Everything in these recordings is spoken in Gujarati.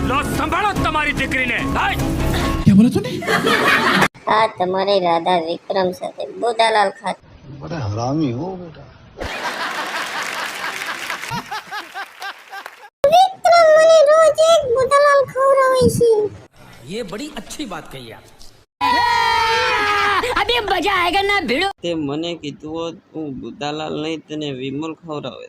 લો સંભાળો તમારી દીકરીને. क्या बोला तूने? આ તમારી રાધા વિક્રમ સાથે બુધાલાલ ખાતે. बड़ा हरामी हो बेटा. વિક્રમ મને રોજ એક બુધાલાલ ખવડાવે છે. ये बड़ी अच्छी बात कही आप. अभी मजा आएगा ना भिड़ो. તે મને કીધું હોત હું બુધાલાલ નહીં તને વિમલ ખવડાવે.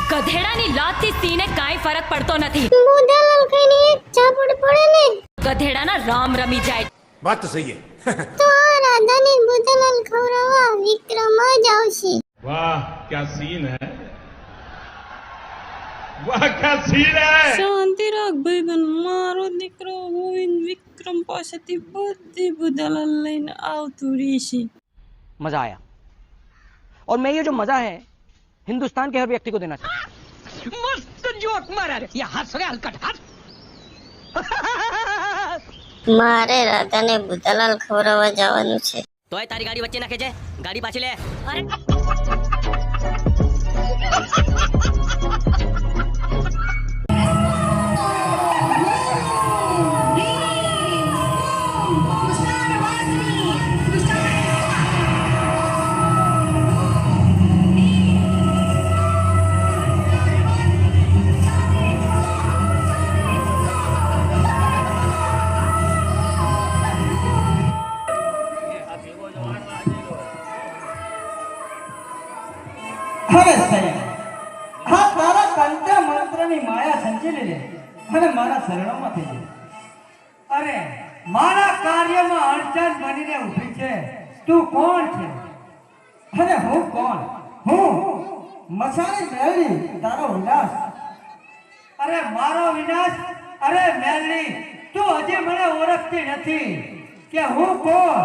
ગધેડાની લાતથી સિંહને કાંઈ ફરક પડતો નથી. બુધાલાલ કઈને એક ચાપડ પડે ને ગધેડાના રામ રમી જાય. बात तो सही है. તો આ રાધાને બુધાલાલ ખવડાવવા વિક્રમ જ આવશે. वाह क्या सीन है, वाह क्या सीन है. શાંતિ રાખ ભાઈબંધ, મારો દીકરો ગોવિંદ વિક્રમ પાસેથી બધી બુધાલાલ લઈને આવતું રહેશે. मजा आया और मैं ये जो मजा है हिंदुस्तान के हर व्यक्ति को देना चाहता हूं. मस्त जोक मारा रे. ये हंस रे हलकट हंस. મારે રાધાને બુધાલાલ ખવડાવવા જવાનું છે. તોય તારી ગાડી વચ્ચે નાખે છે. ગાડી પાછી લે. અરે હવે સયા હા તારા કંઠે મંત્રની માયા સંચેલી લે અને મારા શરણોમાં થઈ જાય. અરે મારા કાર્યમાં અડચણ બનીને ઊભી છે. તું કોણ છે અને હું કોણ? હું મસાણી મેળવી તારો વિનાશ. અરે મારો વિનાશ? અરે મેળવી તું હજી મને ઓળખતી નથી કે હું કોણ?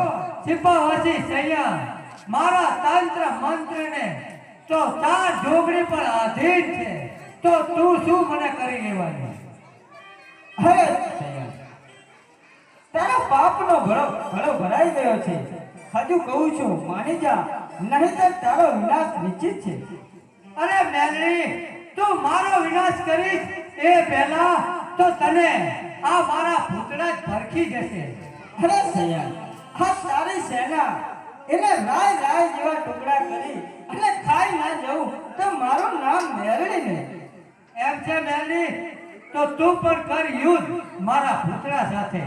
સિપાવાસી સૈયા મારા તંત્ર મંત્રને તો તાર ઢોકળી પર આધીન છે. તો તું શું મને કરી લેવાની? હવે તારા પાપનો ઘડો ભરાઈ ગયો છે. હજુ કહું છું માની જા, નહીંતર તારો વિનાશ નિશ્ચિત છે. અરે મેલડી તું મારો વિનાશ કરીશ એ પહેલા તો તને આ મારા ભૂતડા જ ભરખી જશે. અરે સૈયા આ તારી સેના એને રાય રાય જેવા ટુકડા કરી અને ખાઈ ના જવું તો મારું નામ મેળવી ને એમ છે. મેળવી તો તું પણ કર યુદ્ધ મારા પુતળા સાથે.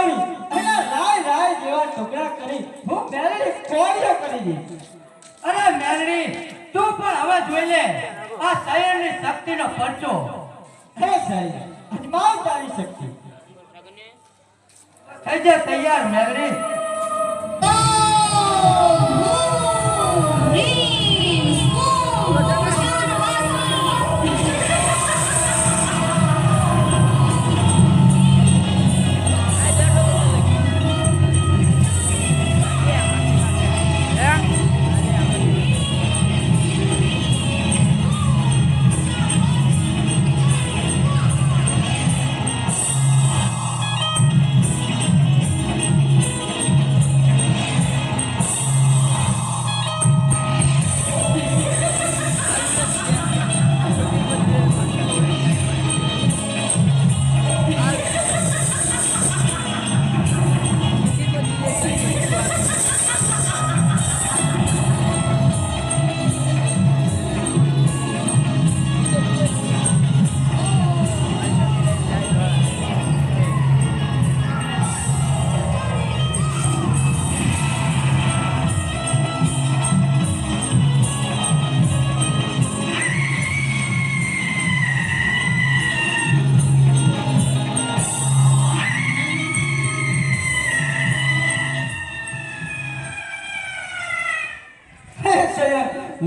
દબાવી અને રાય રાય જેવા ટુકડા કરી હું મેલડી કોળીઓ કરી દી. અરે મેલડી તું પણ હવે જોઈ લે આ શહેરની શક્તિનો પરચો. હે સાહેબ અજમાવ તારી શક્તિ. થઈ જા તૈયાર મેલડી.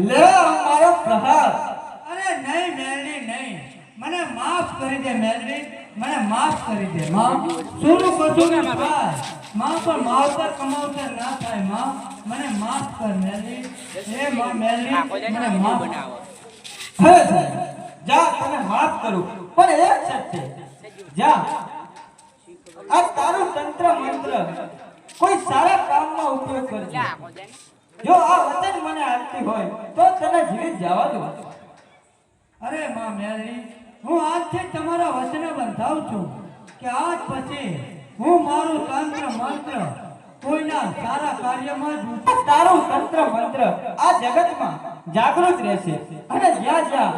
લે મારો પ્રહાર. અરે નહીં મેલડી નહીં, મને માફ કરી દે મેલડી, મને માફ કરી દે માં. સોનું બધું થાય માં, પણ માવતર કમાવતર ના થાય માં. મને માફ કર મેલડી. એ માં મેલડી મને માફ. હે સાહેબ જા તને માફ કરું, પણ એક શરત છે. જા આ તારું તંત્ર મંત્ર કોઈ સારા કામમાં ઉપયોગ કરજે. જો આ વચન મને આપતી હોય તો તને જીવિત જવા દો. અરે માં મેલડી હું આજથી તમારા વચને બંધાવું છું કે આજ પછી હું મારું તંત્ર મંત્ર કોઈના સારા કાર્યમાં જ તારું તંત્ર મંત્ર આ જગતમાં જાગૃત રહેશે. અને જ્યાં જ્યાં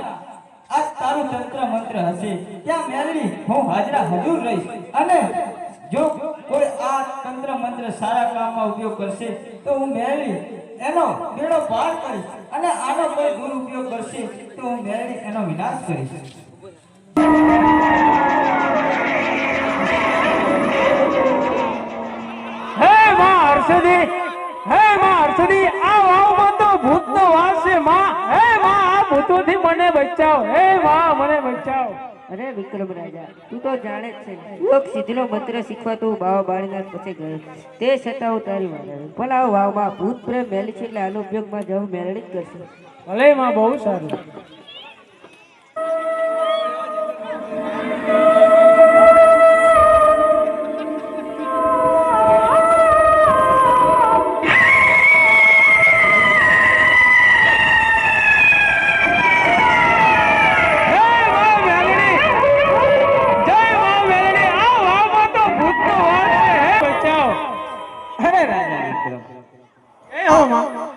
આ તારું તંત્ર મંત્ર હશે ત્યાં મેલડી હું હાજરા હજુર રહીશ. અને જો કોઈ આ તંત્ર મંત્ર સારા કામમાં ઉપયોગ કરશે તો હું મેલડી એનો બેડો પાર કરીશ, અને આનો કોઈ દુરુપયોગ કરશે તો હું મેલડી એનો વિનાશ કરીશ. હે માં હર્ષદી, હે માં હર્ષદી, આ વાવમાં તો ભૂતનો વાસ છે માં. હે માં આ ભૂતોથી મને બચાવ. હે માં મને બચાવ. અરે વિક્રમ રાજા, તું તો જાણે જ છે યોગ સિદ્ધિનો મંત્ર શીખવા તો બાવા બાળીનાથ પછી ગયો, તે છતાં હું તારી વાત ભલા વાવમાં ભૂત પ્રેમ મેલી છે એટલે આનો ઉપયોગમાં જવું મેળવી જ કરશે. ભલે માં બહુ સારું.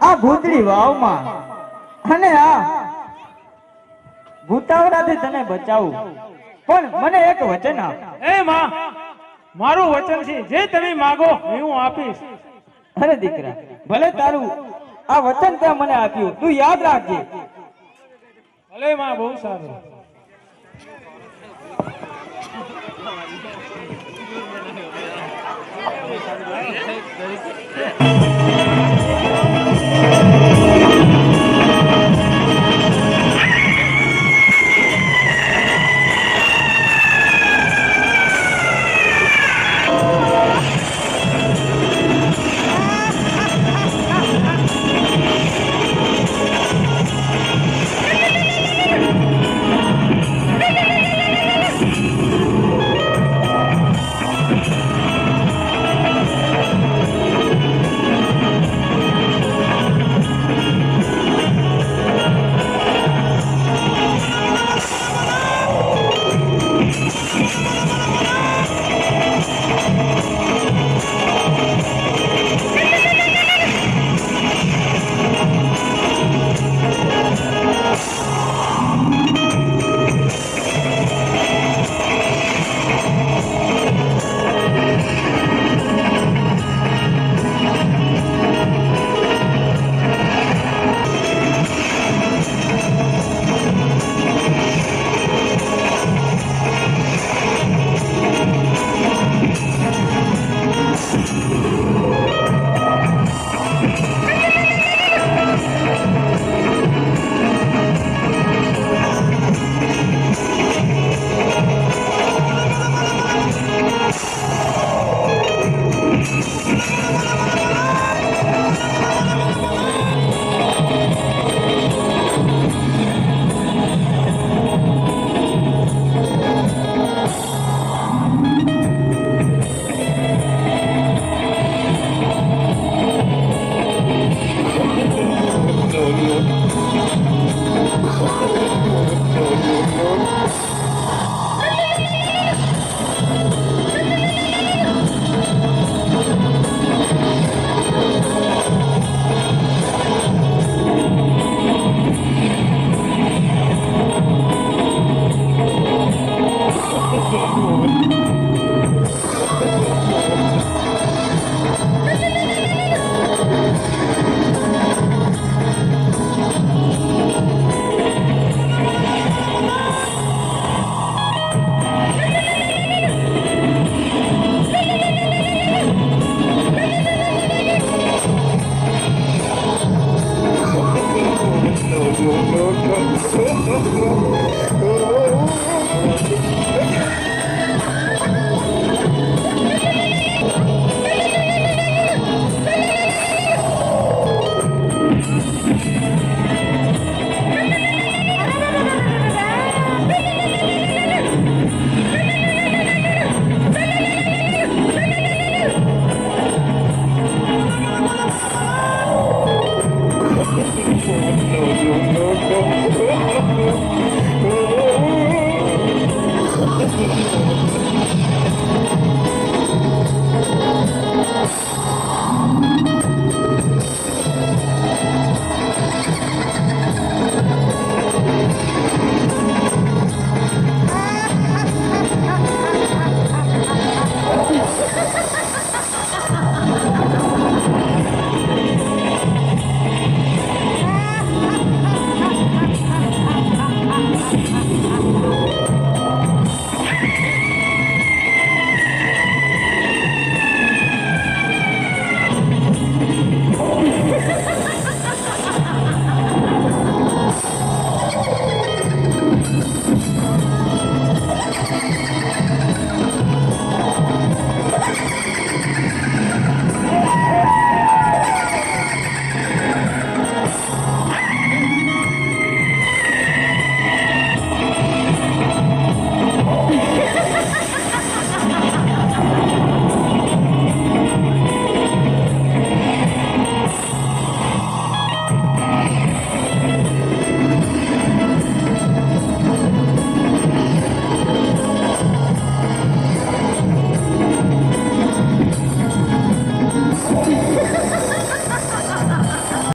આ ભૂતળી વાવમાં અને આ ભૂતાવરાથી તને બચાવું, પણ મને એક વચન આપ. એ માં મારું વચન છે, જે તમે માંગો એ હું આપીશ. અરે દીકરા ભલે તારું આ વચન તે મને આપ્યું, તું યાદ રાખજે. ભલે માં બહુ સારું. Thank you.